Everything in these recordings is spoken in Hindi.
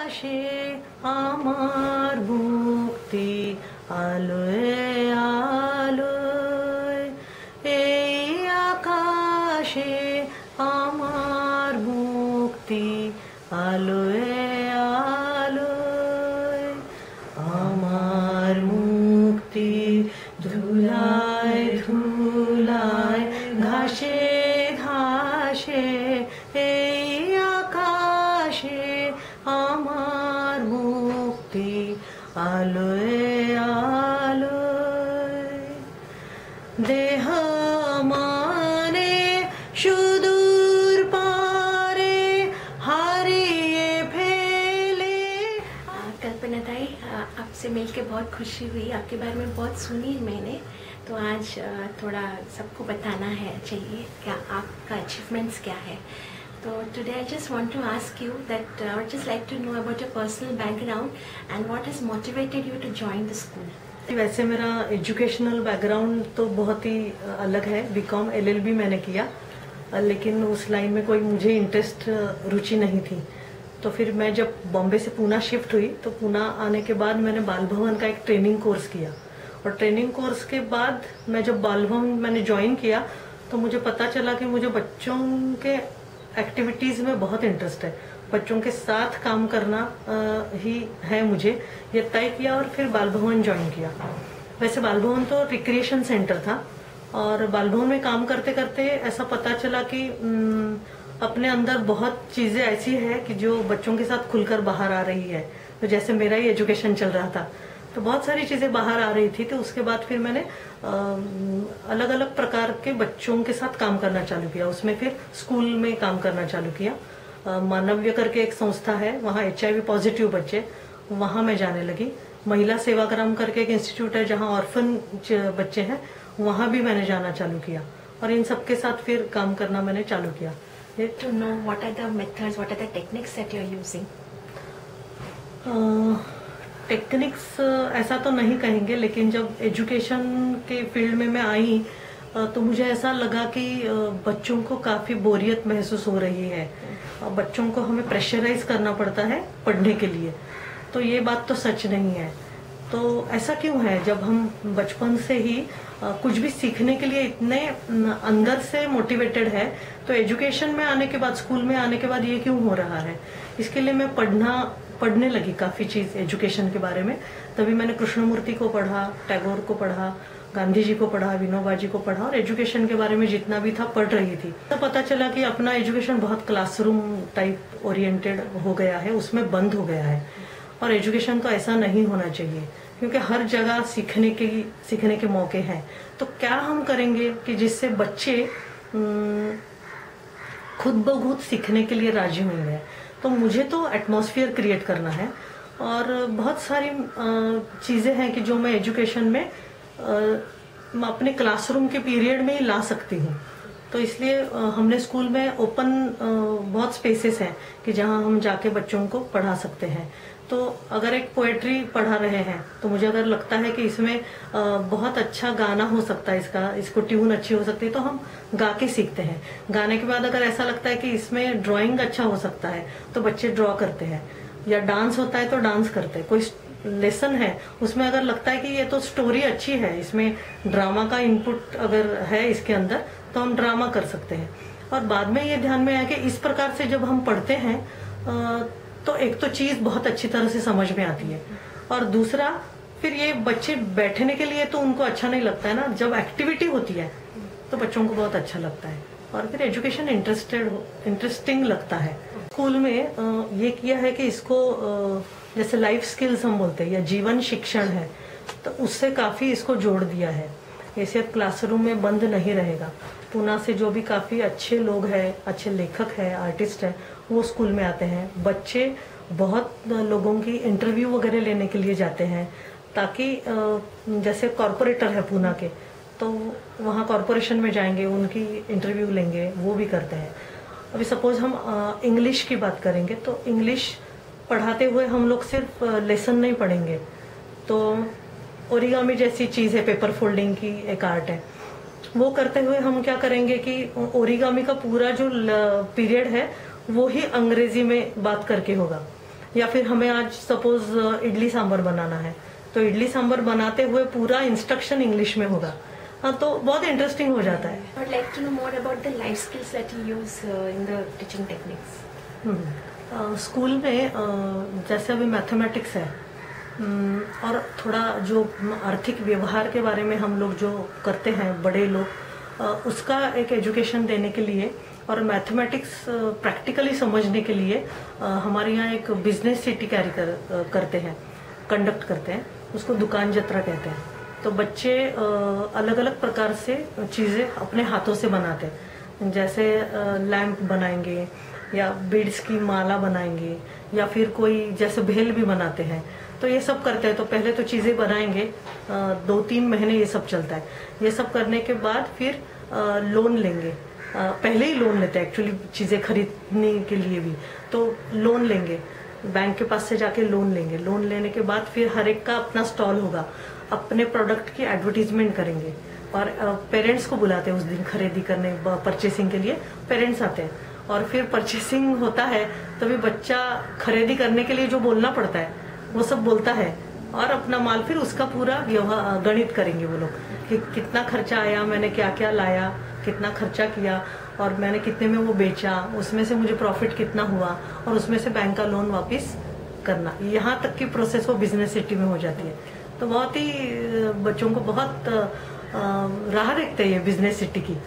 আকাশে আমার মুক্তি আলোয় আলোয়, এই আকাশে আমার মুক্তি আলোয় আলোয়, আমার মুক্তি ধুলায় ধুলায় ঘাসে ঘাসে, এই আকাশে আমার মুক্তি আলোয় আলোয়। দেহ মানে সুদূর পারে हारिए फेले। कल्पना ताई, आपसे मिलके बहुत खुशी हुई। आपके बारे में बहुत सुनी मैंने, तो आज थोड़ा सबको बताना है चाहिए क्या आपका अचीवमेंट्स क्या है। तो today I just want to ask you that I would just like to know about your personal background and what has motivated you to join the school. वैसे मेरा एजुकेशनल बैकग्राउंड तो बहुत ही अलग है। बीकॉम एलएलबी मैंने किया, लेकिन उस लाइन में कोई मुझे इंटरेस्ट रुचि नहीं थी। तो फिर मैं जब बॉम्बे से पूना शिफ्ट हुई तो पूना आने के बाद मैंने बाल भवन का एक ट्रेनिंग कोर्स किया, और ट्रेनिंग कोर्स के बाद मैं जब बाल भवन मैंने ज्वाइन किया तो मुझे पता चला कि मुझे बच्चों के एक्टिविटीज में बहुत इंटरेस्ट है। बच्चों के साथ काम करना ही है मुझे, ये तय किया और फिर बाल भवन ज्वाइन किया। वैसे बाल भवन तो रिक्रिएशन सेंटर था, और बाल भवन में काम करते करते ऐसा पता चला कि अपने अंदर बहुत चीजें ऐसी है कि जो बच्चों के साथ खुलकर बाहर आ रही है। तो जैसे मेरा ही एजुकेशन चल रहा था तो बहुत सारी चीजें बाहर आ रही थी। तो उसके बाद फिर मैंने अलग अलग प्रकार के बच्चों के साथ काम करना चालू किया। उसमें फिर स्कूल में काम करना चालू किया। मानव्य करके एक संस्था है, वहाँ HIV पॉजिटिव बच्चे, वहाँ मैं जाने लगी। महिला सेवाग्राम करके एक इंस्टीट्यूट है जहाँ ऑर्फन बच्चे हैं, वहाँ भी मैंने जाना चालू किया, और इन सबके साथ फिर काम करना मैंने चालू किया। To know what are the methods, what are the techniques that you are using? Techniques ऐसा तो नहीं कहेंगे, लेकिन जब एजुकेशन के फील्ड में मैं आई तो मुझे ऐसा लगा कि बच्चों को काफी बोरियत महसूस हो रही है। बच्चों को हमें प्रेशराइज करना पड़ता है पढ़ने के लिए, तो ये बात तो सच नहीं है। तो ऐसा क्यों है? जब हम बचपन से ही कुछ भी सीखने के लिए इतने अंदर से मोटिवेटेड है, तो एजुकेशन में आने के बाद, स्कूल में आने के बाद ये क्यों हो रहा है? इसके लिए मैं पढ़ने लगी काफी चीज एजुकेशन के बारे में। तभी मैंने कृष्णमूर्ति को पढ़ा, टैगोर को पढ़ा, गांधी जी को पढ़ा, विनोबा जी को पढ़ा, और एजुकेशन के बारे में जितना भी था पढ़ रही थी। तो पता चला कि अपना एजुकेशन बहुत क्लासरूम टाइप ओरिएंटेड हो गया है, उसमें बंद हो गया है। और एजुकेशन तो ऐसा नहीं होना चाहिए, क्योंकि हर जगह सीखने के मौके हैं। तो क्या हम करेंगे कि जिससे बच्चे खुद ब खुद सीखने के लिए राजी होंगे? तो मुझे तो एटमॉस्फेयर क्रिएट करना है, और बहुत सारी चीजें हैं कि जो मैं एजुकेशन में अपने क्लासरूम के पीरियड में ही ला सकती हूँ। तो इसलिए हमने स्कूल में ओपन बहुत स्पेसेस हैं कि जहाँ हम जाके बच्चों को पढ़ा सकते हैं। तो अगर एक पोएट्री पढ़ा रहे हैं तो मुझे अगर लगता है कि इसमें बहुत अच्छा गाना हो सकता है, इसको ट्यून अच्छी हो सकती है, तो हम गा के सीखते हैं। गाने के बाद अगर ऐसा लगता है कि इसमें ड्राइंग अच्छा हो सकता है तो बच्चे ड्रॉ करते हैं, या डांस होता है तो डांस करते हैं। कोई लेसन है उसमें अगर लगता है कि ये तो स्टोरी अच्छी है, इसमें ड्रामा का इनपुट अगर है इसके अंदर, तो हम ड्रामा कर सकते हैं। और बाद में ये ध्यान में आया कि इस प्रकार से जब हम पढ़ते हैं तो एक तो चीज बहुत अच्छी तरह से समझ में आती है, और दूसरा फिर ये बच्चे बैठने के लिए तो उनको अच्छा नहीं लगता है ना, जब एक्टिविटी होती है तो बच्चों को बहुत अच्छा लगता है, और फिर एजुकेशन इंटरेस्टिंग लगता है। स्कूल में ये किया है कि इसको जैसे लाइफ स्किल्स हम बोलते हैं, या जीवन शिक्षण है, तो उससे काफी इसको जोड़ दिया है। ये सिर्फ क्लासरूम में बंद नहीं रहेगा। पूना से जो भी काफी अच्छे लोग हैं, अच्छे लेखक हैं, आर्टिस्ट हैं, वो स्कूल में आते हैं। बच्चे बहुत लोगों की इंटरव्यू वगैरह लेने के लिए जाते हैं, ताकि जैसे कॉरपोरेटर है पूना के, तो वहाँ कॉरपोरेशन में जाएंगे, उनकी इंटरव्यू लेंगे, वो भी करते हैं। अभी सपोज हम इंग्लिश की बात करेंगे, तो इंग्लिश पढ़ाते हुए हम लोग सिर्फ लेसन नहीं पढ़ेंगे, तो ओरिगामी जैसी चीज है, पेपर फोल्डिंग की एक आर्ट है, वो करते हुए हम क्या करेंगे कि ओरिगामी का पूरा जो पीरियड है वो ही अंग्रेजी में बात करके होगा। या फिर हमें आज सपोज इडली सांभर बनाना है, तो इडली सांभर बनाते हुए पूरा इंस्ट्रक्शन इंग्लिश में होगा। हाँ, तो बहुत इंटरेस्टिंग हो जाता है। I'd like to know more about the life skills that you use in the teaching techniques. School में जैसे अभी मैथमेटिक्स है और थोड़ा जो आर्थिक व्यवहार के बारे में हम लोग जो करते हैं बड़े लोग, उसका एक एजुकेशन देने के लिए और मैथमेटिक्स प्रैक्टिकली समझने के लिए हमारे यहाँ एक बिजनेस सिटी कैरी करते हैं, कंडक्ट करते हैं, उसको दुकान जत्रा कहते हैं। तो बच्चे अलग अलग प्रकार से चीज़ें अपने हाथों से बनाते हैं, जैसे लैंप बनाएंगे या बीड्स की माला बनाएंगे या फिर कोई जैसे भेल भी बनाते हैं। तो ये सब करते हैं। तो पहले तो चीज़ें बनाएंगे, 2-3 महीने ये सब चलता है। ये सब करने के बाद फिर लोन लेंगे, पहले ही लोन लेते हैं एक्चुअली चीज़ें खरीदने के लिए भी। तो लोन लेंगे, बैंक के पास से जाके लोन लेंगे। लोन लेने के बाद फिर हर एक का अपना स्टॉल होगा, अपने प्रोडक्ट की एडवर्टीजमेंट करेंगे और पेरेंट्स को बुलाते हैं उस दिन खरीदी करने, परचेसिंग के लिए पेरेंट्स आते हैं। और फिर परचेसिंग होता है तभी बच्चा खरीदी करने के लिए जो बोलना पड़ता है वो सब बोलता है और अपना माल फिर उसका पूरा गणित करेंगे वो लोग कि कितना खर्चा आया, मैंने क्या क्या लाया, कितना खर्चा किया और मैंने कितने में वो बेचा, उसमें से मुझे प्रॉफिट कितना हुआ और उसमें से बैंक का लोन वापस करना। यहाँ तक की प्रोसेस वो बिजनेस सिटी में हो जाती है। तो बहुत ही बच्चों को बहुत राह देखते हैं ये बिजनेस सिटी की।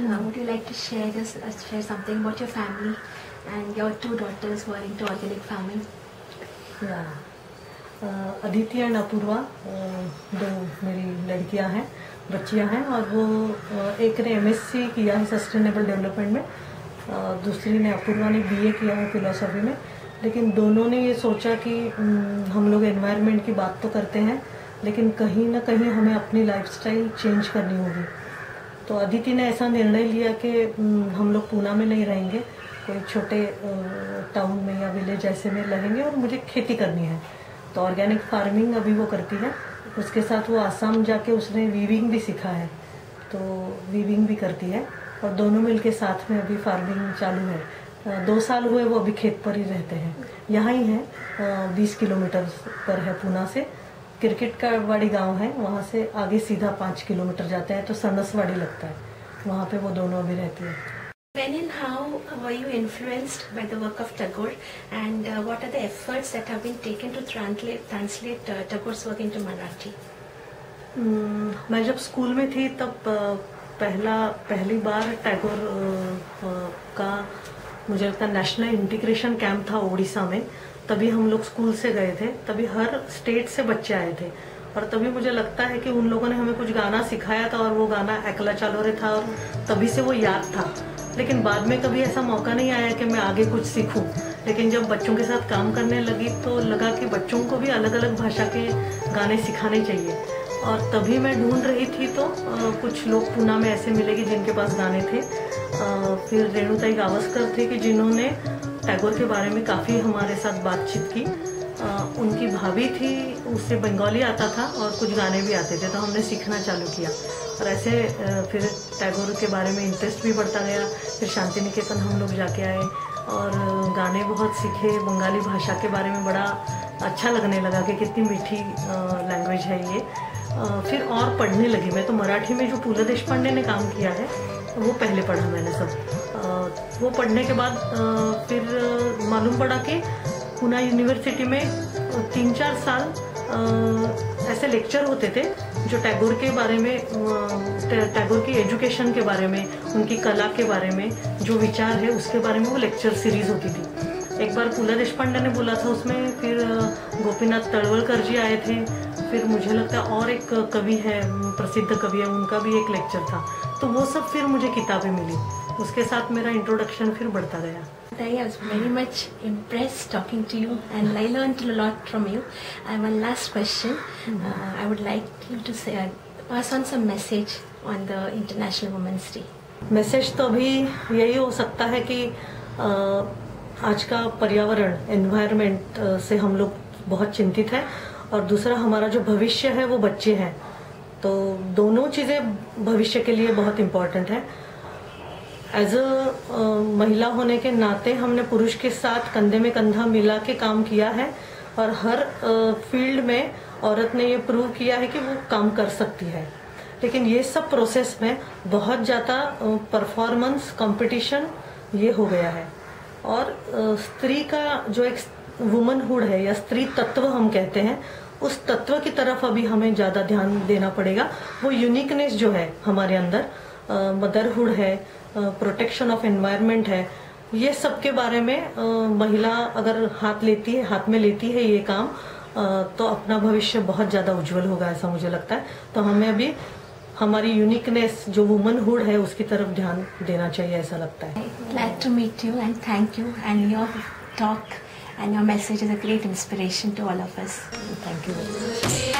Would you like to share something about your family and your 2 daughters who are into organic farming? Aditi और अपूर्वा 2 मेरी लड़कियां हैं, बच्चियां हैं और वो एक ने MSc किया है सस्टेनेबल डेवलपमेंट में, दूसरी ने अपूर्वा ने BA किया है फिलोसफी में। लेकिन दोनों ने ये सोचा कि हम लोग एनवायरनमेंट की बात तो करते हैं लेकिन कहीं ना कहीं हमें अपनी लाइफस्टाइल चेंज करनी होगी। तो अदिति ने ऐसा निर्णय लिया कि हम लोग पूना में नहीं रहेंगे, कोई छोटे टाउन में या विलेज ऐसे में रहेंगे और मुझे खेती करनी है। तो ऑर्गेनिक फार्मिंग अभी वो करती है, उसके साथ वो आसाम जाके उसने वीविंग भी सीखा है, तो वीविंग भी करती है और दोनों मिलके साथ में अभी फार्मिंग चालू है। 2 साल हुए वो अभी खेत पर ही रहते हैं, यहाँ ही है, 20 किलोमीटर पर है पूना से। क्रिकेट का वाड़ी गांव है, वहाँ से आगे सीधा 5 किलोमीटर जाते हैं तो सनसवाड़ी लगता है, वहाँ पे वो दोनों अभी रहती है। When and how were you influenced by the work of Tagore, and what are the efforts that have been taken to translate Tagore's work into Marathi? मैं जब स्कूल में थी तब पहली बार टैगोर का मुझे लगता है नेशनल इंटीग्रेशन कैंप था उड़ीसा में, तभी हम लोग स्कूल से गए थे। तभी हर स्टेट से बच्चे आए थे और तभी मुझे लगता है कि उन लोगों ने हमें कुछ गाना सिखाया था और वो गाना एकला चालोरे था और तभी से वो याद था। लेकिन बाद में कभी ऐसा मौका नहीं आया कि मैं आगे कुछ सीखूं। लेकिन जब बच्चों के साथ काम करने लगी तो लगा कि बच्चों को भी अलग अलग भाषा के गाने सिखाने चाहिए। और तभी मैं ढूंढ रही थी तो कुछ लोग पूना में ऐसे मिले कि जिनके पास गाने थे। फिर रेणुताई गावस्कर थे कि जिन्होंने टैगोर के बारे में काफ़ी हमारे साथ बातचीत की। उनकी भाभी थी, उससे बंगाली आता था और कुछ गाने भी आते थे, तो हमने सीखना चालू किया और ऐसे फिर टैगोर के बारे में इंटरेस्ट भी बढ़ता गया। फिर शांति निकेतन हम लोग जाके आए और गाने बहुत सीखे। बंगाली भाषा के बारे में बड़ा अच्छा लगने लगा कि कितनी मीठी लैंग्वेज है ये। फिर और पढ़ने लगी मैं, तो मराठी में जो पू.ल. देशपांडे ने काम किया है वो पहले पढ़ा मैंने सब। वो पढ़ने के बाद फिर मालूम पड़ा कि पूना यूनिवर्सिटी में 3-4 साल ऐसे लेक्चर होते थे जो टैगोर के बारे में, टैगोर की एजुकेशन के बारे में, उनकी कला के बारे में जो विचार है उसके बारे में वो लेक्चर सीरीज होती थी। एक बार पू.ल. देशपांडे ने बोला था उसमें, फिर गोपीनाथ तलवलकर जी आए थे, फिर मुझे लगता है और एक कवि है, प्रसिद्ध कवि है, उनका भी एक लेक्चर था। तो वो सब फिर मुझे किताबें मिली, उसके साथ मेरा इंट्रोडक्शन फिर बढ़ता गया। I was very much impressed talking to you and I learned a lot from you. I have one last question. I would like you to say, pass on some message on the International Women's Day. Message तो अभी यही हो सकता है कि आज का पर्यावरण, एनवायरनमेंट से हम लोग बहुत चिंतित हैं और दूसरा हमारा जो भविष्य है वो बच्चे हैं। तो दोनों चीज़ें भविष्य के लिए बहुत इम्पोर्टेंट है। एज अ महिला होने के नाते हमने पुरुष के साथ कंधे में कंधा मिला के काम किया है और हर फील्ड में औरत ने ये प्रूव किया है कि वो काम कर सकती है। लेकिन ये सब प्रोसेस में बहुत ज़्यादा परफॉर्मेंस कंपटीशन ये हो गया है और स्त्री का जो एक वुमनहुड है या स्त्री तत्व हम कहते हैं, उस तत्व की तरफ अभी हमें ज़्यादा ध्यान देना पड़ेगा। वो यूनिकनेस जो है हमारे अंदर, मदरहुड है, प्रोटेक्शन ऑफ एनवायरनमेंट है, ये सब के बारे में महिला अगर हाथ में लेती है ये काम, तो अपना भविष्य बहुत ज़्यादा उज्जवल होगा, ऐसा मुझे लगता है। तो हमें अभी हमारी यूनिकनेस जो वुमनहुड है उसकी तरफ ध्यान देना चाहिए, ऐसा लगता है। Glad to meet you and thank you, and your talk and your message is a great inspiration to all of us. Thank you very much.